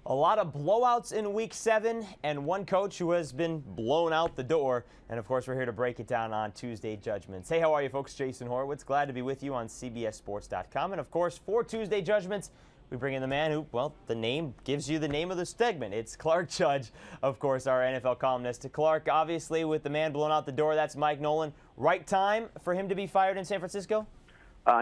A lot of blowouts in Week 7 and one coach who has been blown out the door. And, of course, we're here to break it down on Tuesday Judgements. Hey, how are you, folks? Jason Horowitz. Glad to be with you on CBSSports.com. And, of course, for Tuesday Judgements, we bring in the man who, well, the name gives you the name of the segment. It's Clark Judge, of course, our NFL columnist. Clark, obviously, with the man blown out the door, that's Mike Nolan. Right time for him to be fired in San Francisco?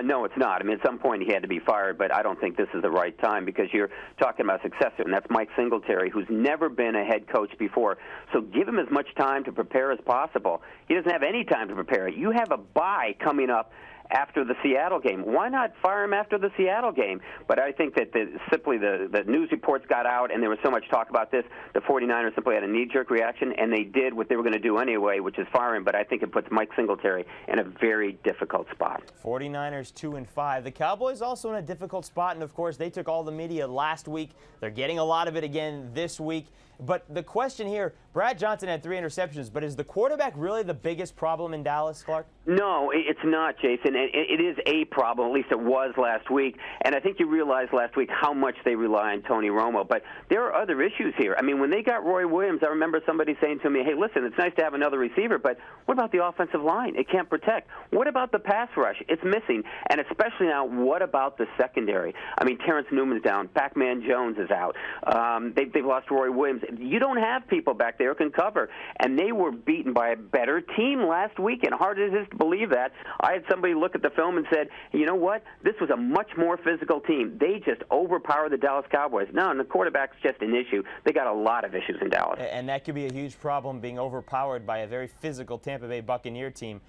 No, it's not. I mean, at some point he had to be fired, but I don't think this is the right time because you're talking about a successor, and that's Mike Singletary, who's never been a head coach before. So give him as much time to prepare as possible. He doesn't have any time to prepare. You have a bye coming up after the Seattle game. Why not fire him after the Seattle game? But I think that simply the news reports got out, and there was so much talk about this, the 49ers simply had a knee-jerk reaction, and they did what they were going to do anyway, which is fire him. But I think it puts Mike Singletary in a very difficult spot. 49ers 2-5. The Cowboys also in a difficult spot, and, of course, they took all the media last week. They're getting a lot of it again this week. But the question here, Brad Johnson had 3 interceptions, but is the quarterback really the biggest problem in Dallas, Clark? No, it's not, Jason. It is a problem, at least it was last week. And I think you realized last week how much they rely on Tony Romo. But there are other issues here. I mean, when they got Roy Williams, I remember somebody saying to me, hey, listen, it's nice to have another receiver, but what about the offensive line? It can't protect. What about the pass rush? It's missing. And especially now, what about the secondary? I mean, Terrence Newman's down. Pac-Man Jones is out. They've lost Roy Williams. You don't have people back there who can cover. And they were beaten by a better team last weekend. Hard as it is to believe that. I had somebody look at the film and said, you know what? This was a much more physical team. They just overpowered the Dallas Cowboys. No, and the quarterback's just an issue. They got a lot of issues in Dallas. And that could be a huge problem, being overpowered by a very physical Tampa Bay Buccaneer team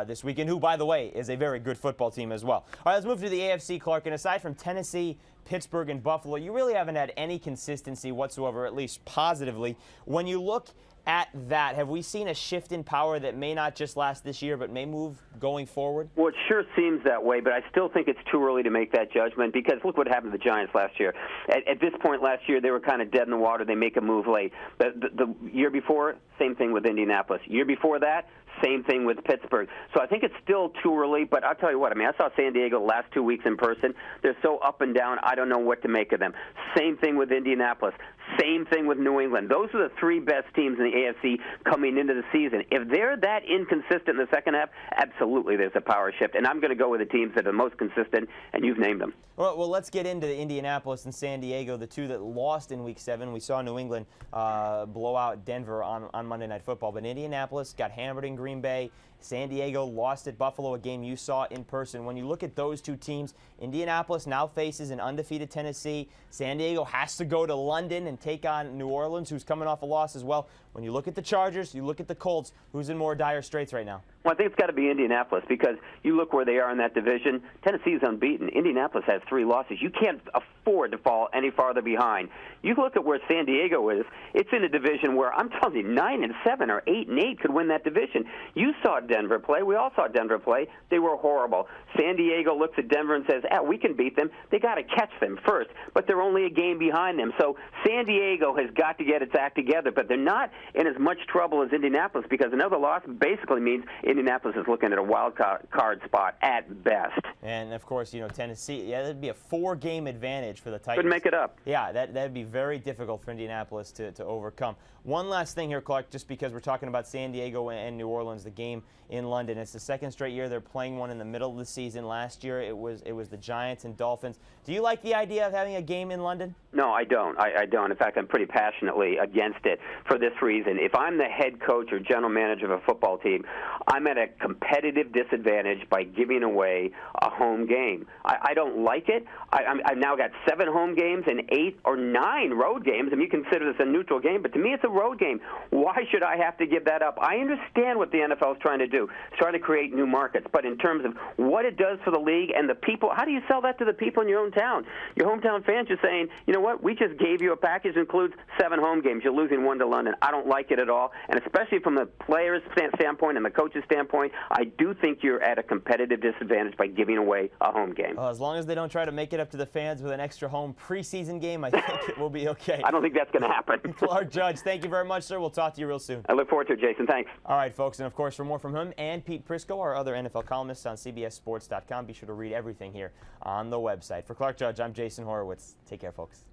this weekend, who, by the way, is a very good football team as well. All right, let's move to the AFC, Clark. And aside from Tennessee, Pittsburgh, and Buffalo, you really haven't had any consistency whatsoever, at least positively. When you look at that, have we seen a shift in power that may not just last this year but may move going forward? Well, it sure seems that way, but I still think it's too early to make that judgment because look what happened to the Giants last year. At this point last year, they were kind of dead in the water. They make a move late. The year before, same thing with Indianapolis. Year before that, same thing with Pittsburgh. So I think it's still too early, but I'll tell you what. I mean, I saw San Diego the last 2 weeks in person. They're so up and down, I don't know what to make of them. Same thing with Indianapolis. Same thing with New England. Those are the 3 best teams in the AFC coming into the season. If they're that inconsistent in the second half, absolutely there's a power shift. And I'm going to go with the teams that are the most consistent, and you've named them. Well, let's get into Indianapolis and San Diego, the 2 that lost in Week 7. We saw New England blow out Denver on Monday Night Football, but Indianapolis got hammered in Green Bay. San Diego lost at Buffalo, a game you saw in person. When you look at those 2 teams, Indianapolis now faces an undefeated Tennessee. San Diego has to go to London and take on New Orleans, who's coming off a loss as well. When you look at the Chargers, you look at the Colts, who's in more dire straits right now? Well, I think it's got to be Indianapolis because you look where they are in that division. Tennessee's unbeaten. Indianapolis has 3 losses. You can't afford to fall any farther behind. You look at where San Diego is. It's in a division where I'm telling you 9-7 or 8-8 could win that division. You saw Denver play. We all saw Denver play. They were horrible. San Diego looks at Denver and says, we can beat them. They got to catch them first, but they're only a game behind them. So San Diego has got to get its act together, but they're not in as much trouble as Indianapolis because another loss basically means Indianapolis is looking at a wild card spot at best. And, of course, you know, Tennessee, that'd be a 4-game advantage for the Titans. Couldn't make it up. Yeah, that'd be very difficult for Indianapolis to overcome. One last thing here, Clark, just because we're talking about San Diego and New Orleans, the game in London. It's the 2nd straight year they're playing one in the middle of the season. Last year it was the Giants and Dolphins. Do you like the idea of having a game in London? No, I don't. I don't. In fact, I'm pretty passionately against it for this reason. If I'm the head coach or general manager of a football team, I'm at a competitive disadvantage by giving away a home game. I don't like it. I've now got 7 home games and 8 or 9 road games. I mean, you consider this a neutral game, but to me it's a road game. Why should I have to give that up? I understand what the NFL is trying to do. It's trying to create new markets, but in terms of what it does for the league and the people, how do you sell that to the people in your own town? Your hometown fans are saying, you know what, we just gave you a package that includes 7 home games. You're losing 1 to London. I don't like it at all, and especially from the players' standpoint and the coach's standpoint, I do think you're at a competitive disadvantage by giving away a home game. Well, as long as they don't try to make it up to the fans with an extra home preseason game, I think it will be okay. I don't think that's going to happen. Clark Judge, thank you very much, sir. We'll talk to you real soon. I look forward to it, Jason. Thanks. All right, folks, and of course, for more from him and Pete Prisco, our other NFL columnists on CBSSports.com, be sure to read everything here on the website. For Clark Judge, I'm Jason Horowitz. Take care, folks.